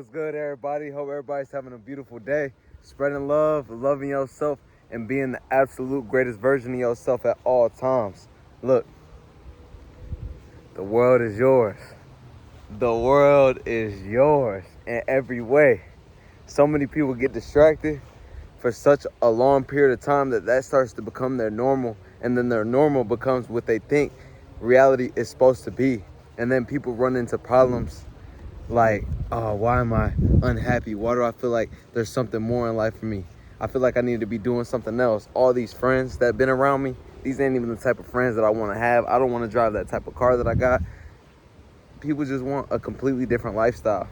What's good, everybody? Hope everybody's having a beautiful day. Spreading love, loving yourself, and being the absolute greatest version of yourself at all times. Look, the world is yours. The world is yours in every way. So many people get distracted for such a long period of time that starts to become their normal, and then their normal becomes what they think reality is supposed to be. And then people run into problems like, oh, why am I unhappy? Why do I feel like there's something more in life for me? I feel like I need to be doing something else. All these friends that have been around me, these ain't even the type of friends that I want to have. I don't want to drive that type of car that I got. People just want a completely different lifestyle.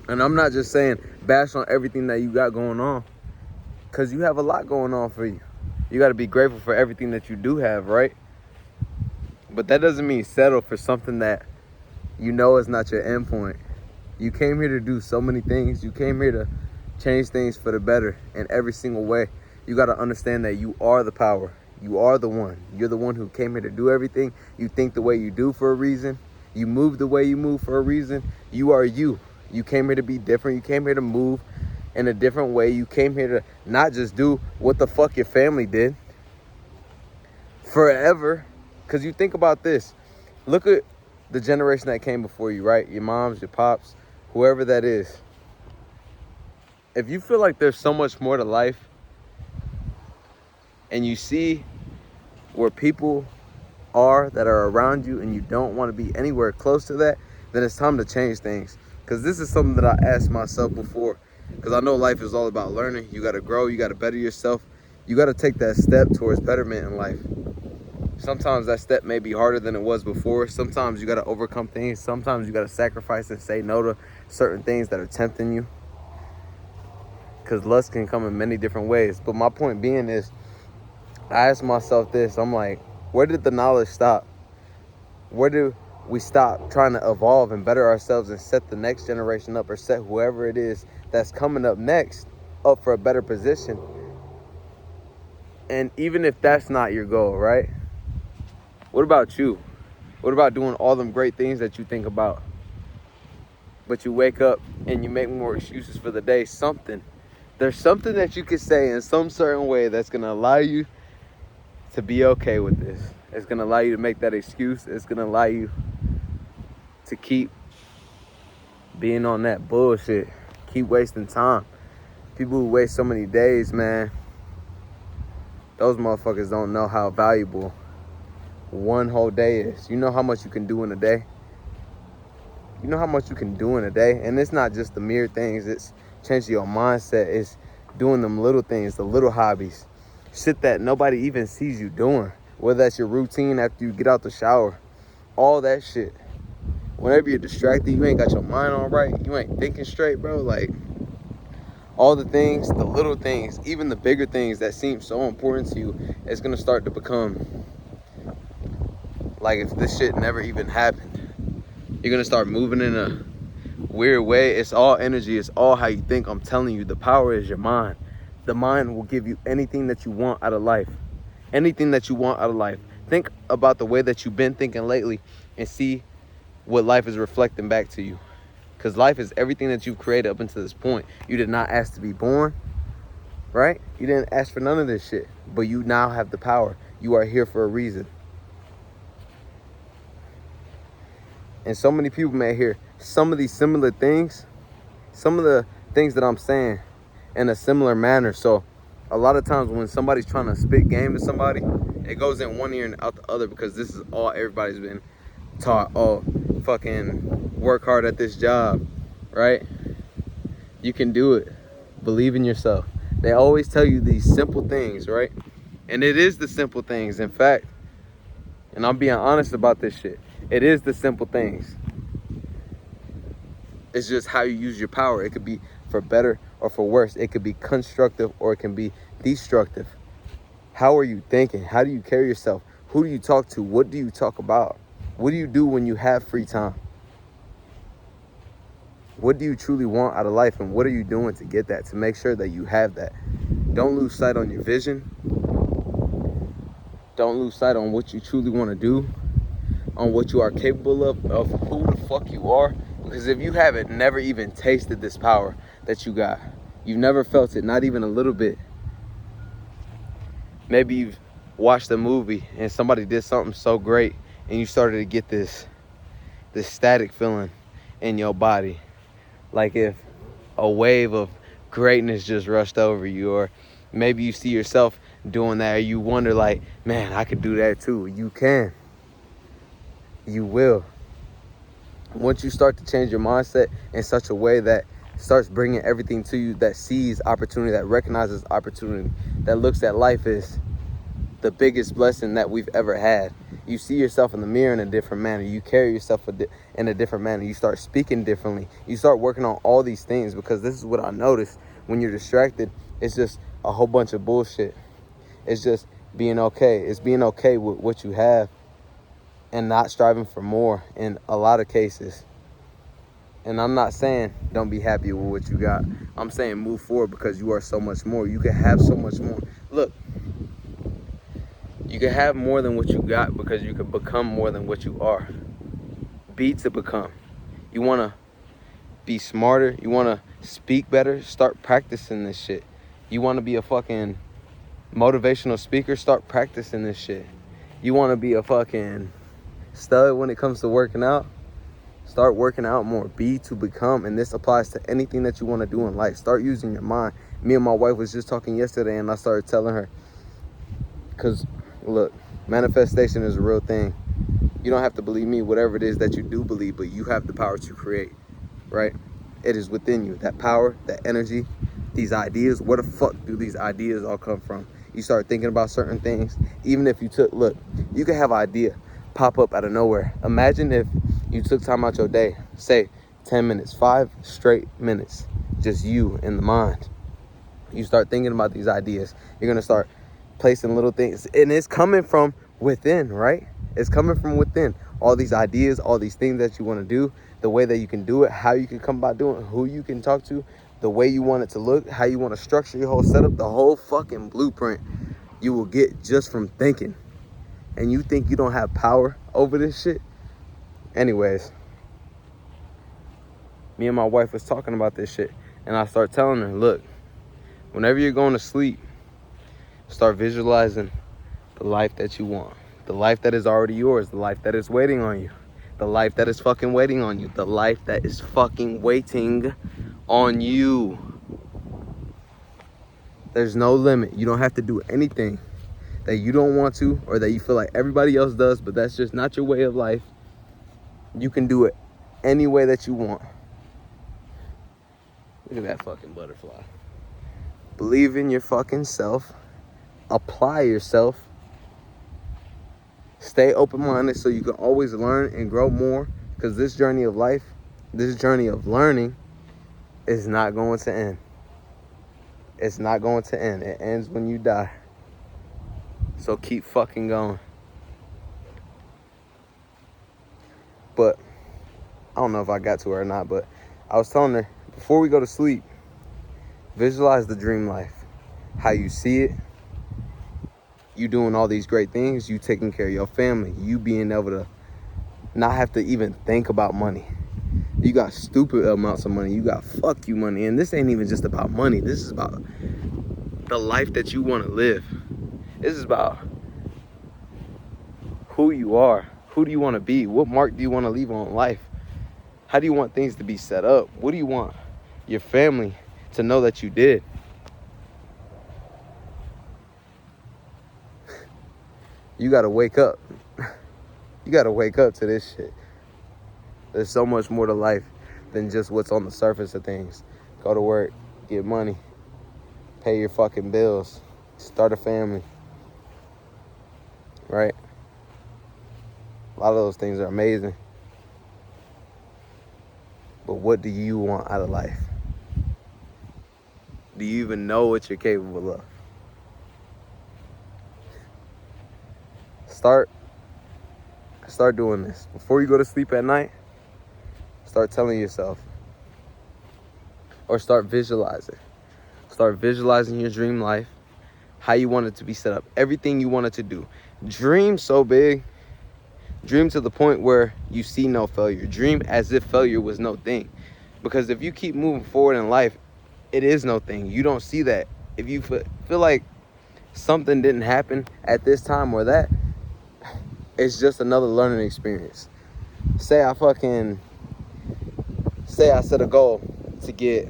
And I'm not just saying bash on everything that you got going on, because you have a lot going on for you. You got to be grateful for everything that you do have, right? But that doesn't mean settle for something that you know is not your end point. You came here to do so many things. You came here to change things for the better in every single way. You got to understand that you are the power. You are the one. You're the one who came here to do everything. You think the way you do for a reason. You move the way you move for a reason. You are you. You came here to be different. You came here to move in a different way. You came here to not just do what the fuck your family did forever. Because you think about this. Look at the generation that came before you, right? Your moms, your pops, whoever that is. If you feel like there's so much more to life and you see where people are that are around you and you don't want to be anywhere close to that, then it's time to change things. Because this is something that I asked myself before, because I know life is all about learning. You got to grow, you got to better yourself, you got to take that step towards betterment in life. Sometimes that step may be harder than it was before. Sometimes you got to overcome things. Sometimes you got to sacrifice and say no to certain things that are tempting you, because lust can come in many different ways. But my point being is, I asked myself this. I'm like, where did the knowledge stop? Where do we stop trying to evolve and better ourselves and set the next generation up, or set whoever it is that's coming up next up for a better position? And even if that's not your goal, right? What about you? What about doing all them great things that you think about, but you wake up and you make more excuses for the day? There's something that you could say in some certain way that's going to allow you to be okay with this. It's going to allow you to make that excuse. It's going to allow you to keep being on that bullshit. Keep wasting time. People who waste so many days, man, those motherfuckers don't know how valuable one whole day is. You know how much you can do in a day? You know how much you can do in a day? And it's not just the mere things. It's changing your mindset. It's doing them little things, the little hobbies. Shit that nobody even sees you doing. Whether that's your routine after you get out the shower. All that shit. Whenever you're distracted, you ain't got your mind on right. You ain't thinking straight, bro. Like, all the things, the little things, even the bigger things that seem so important to you, it's going to start to become like if this shit never even happened. You're gonna start moving in a weird way. It's all energy. It's all how you think. I'm telling you, the power is your mind. The mind will give you anything that you want out of life. Anything that you want out of life. Think about the way that you've been thinking lately and see what life is reflecting back to you. Because life is everything that you've created up until this point. You did not ask to be born, right? You didn't ask for none of this shit. But you now have the power. You are here for a reason. And so many people may hear some of these similar things, some of the things that I'm saying in a similar manner. So a lot of times when somebody's trying to spit game to somebody, it goes in one ear and out the other, because this is all everybody's been taught. Oh, fucking work hard at this job, right? You can do it. Believe in yourself. They always tell you these simple things, right? And it is the simple things. In fact, and I'm being honest about this shit, it is the simple things. It's just how you use your power. It could be for better or for worse. It could be constructive or it can be destructive. How are you thinking? How do you carry yourself? Who do you talk to? What do you talk about? What do you do when you have free time? What do you truly want out of life, and what are you doing to get that, to make sure that you have that? Don't lose sight on your vision. Don't lose sight on what you truly want to do, on what you are capable of who the fuck you are, and Because if you haven't never even tasted this power that you got, you've never felt it, not even a little bit. Maybe you've watched a movie and somebody did something so great and you started to get this static feeling in your body. Like if a wave of greatness just rushed over you, or maybe you see yourself doing that, or you wonder like, man, I could do that too. You can. You will. Once you start to change your mindset in such a way that starts bringing everything to you, that sees opportunity, that recognizes opportunity, that looks at life as the biggest blessing that we've ever had. You see yourself in the mirror in a different manner. You carry yourself in a different manner. You start speaking differently. You start working on all these things, because this is what I noticed. When you're distracted, it's just a whole bunch of bullshit. It's just being okay. It's being okay with what you have and not striving for more in a lot of cases. And I'm not saying don't be happy with what you got. I'm saying move forward, because you are so much more. You can have so much more. Look, you can have more than what you got because you can become more than what you are. Be to become. You want to be smarter. You want to speak better. Start practicing this shit. You want to be a fucking motivational speaker. Start practicing this shit. You want to be a fucking stud when it comes to working out. Start working out more. Be to become. And this applies to anything that you want to do in life. Start using your mind. Me and my wife was just talking yesterday, and I started telling her, because look, manifestation is a real thing. You don't have to believe me, whatever it is that you do believe, but you have the power to create, right? It is within you. That power, that energy, these ideas. Where the fuck do these ideas all come from? You start thinking about certain things. Even if you took, look, you can have an idea pop up out of nowhere. Imagine if you took time out your day, say 10 minutes, 5 straight minutes, just you in the mind. You start thinking about these ideas. You're going to start placing little things, and it's coming from within, right? It's coming from within. All these ideas, all these things that you want to do, the way that you can do it, how you can come about doing it, who you can talk to, the way you want it to look, how you want to structure your whole setup, the whole fucking blueprint you will get just from thinking. And you think you don't have power over this shit? Anyways, me and my wife was talking about this shit, and I start telling her, look, whenever you're going to sleep, start visualizing the life that you want, the life that is already yours, the life that is waiting on you, the life that is fucking waiting on you, the life that is fucking waiting on you. There's no limit. You don't have to do anything that you don't want to, or that you feel like everybody else does, but that's just not your way of life. You can do it any way that you want. Look at that fucking butterfly. Believe in your fucking self. Apply yourself. Stay open-minded so you can always learn and grow more, because this journey of life, this journey of learning is not going to end. It's not going to end. It ends when you die. So keep fucking going. But I don't know if I got to her or not, but I was telling her, before we go to sleep, visualize the dream life. How you see it. You doing all these great things. You taking care of your family. You being able to not have to even think about money. You got stupid amounts of money. You got fuck you money. And this ain't even just about money. This is about the life that you want to live. This is about who you are. Who do you want to be? What mark do you want to leave on life? How do you want things to be set up? What do you want your family to know that you did? You got to wake up. You got to wake up to this shit. There's so much more to life than just what's on the surface of things. Go to work, get money, pay your fucking bills, start a family, right? A lot of those things are amazing. But what do you want out of life? Do you even know what you're capable of? Start doing this. Before you go to sleep at night, start telling yourself. Or start visualizing. Start visualizing your dream life. How you want it to be set up. Everything you want it to do. Dream so big Dream to the point where you see no failure. Dream as if failure was no thing. Because if you keep moving forward in life, it is no thing. You don't see that. If you feel like something didn't happen at this time or that, it's just another learning experience. Say I set a goal to get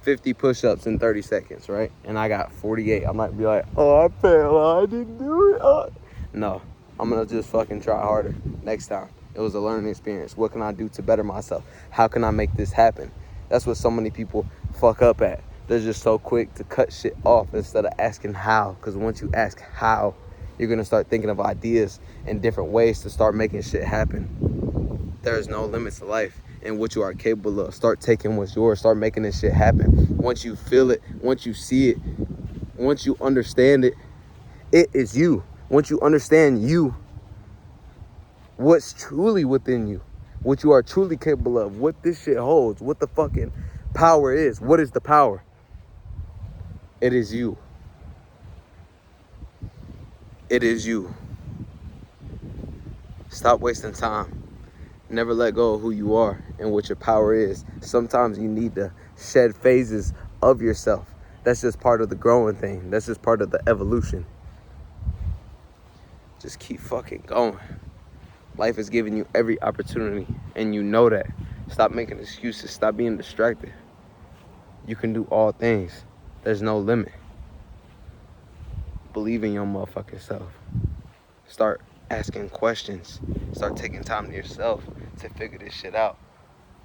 50 push-ups in 30 seconds, right? And I got 48. I might be like, oh, I failed. I didn't do it. No, I'm going to just fucking try harder next time. It was a learning experience. What can I do to better myself? How can I make this happen? That's what so many people fuck up at. They're just so quick to cut shit off instead of asking how. Because once you ask how, you're going to start thinking of ideas and different ways to start making shit happen. There's no limits to life and what you are capable of. Start taking what's yours. Start making this shit happen. Once you feel it, once you see it, once you understand it, it is you. Once you understand you, what's truly within you, what you are truly capable of, what this shit holds, what the fucking power is. What is the power? It is you. It is you. Stop wasting time. Never let go of who you are and what your power is. Sometimes you need to shed phases of yourself. That's just part of the growing thing. That's just part of the evolution. Just keep fucking going. Life is giving you every opportunity, and you know that. Stop making excuses. Stop being distracted. You can do all things. There's no limit. Believe in your motherfucking self. Start asking questions. Start taking time to yourself to figure this shit out.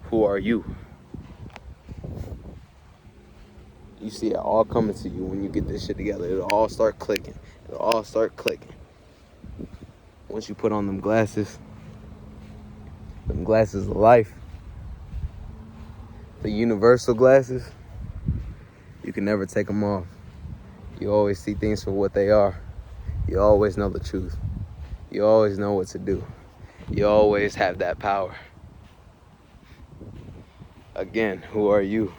Who are you? You see it all coming to you when you get this shit together. It'll all start clicking. It'll all start clicking. Once you put on them glasses of life, the universal glasses, you can never take them off. You always see things for what they are. You always know the truth. You always know what to do. You always have that power. Again, who are you?